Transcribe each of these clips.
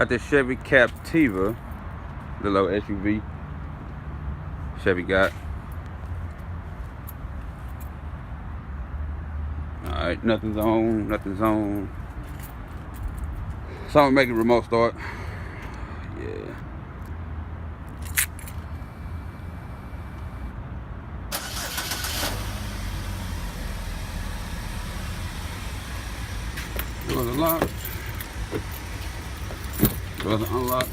Got this Chevy Captiva, the little SUV Chevy got. Alright, nothing's on, nothing's on. So I'm gonna make a remote start. Yeah. Doors unlocked. Doors unlocked.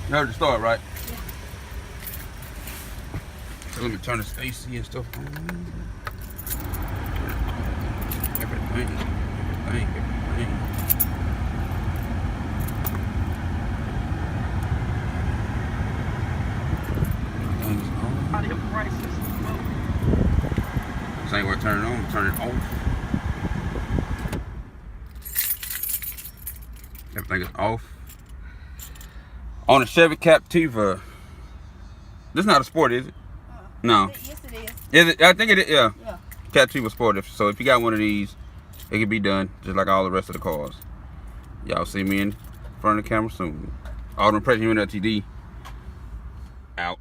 You heard the start, right? Yeah. So let me turn this AC and stuff on. Everything. This ain't what I turn it on, turn it off. Everything is off. On the Chevy Captiva. This is not a sport, is it? No. Yes, it is. Is it? I think it is, yeah. Yeah. Captiva Sport. So if you got one of these, it can be done just like all the rest of the cars. Y'all see me in front of the camera soon. All the pressure in LTD. Out.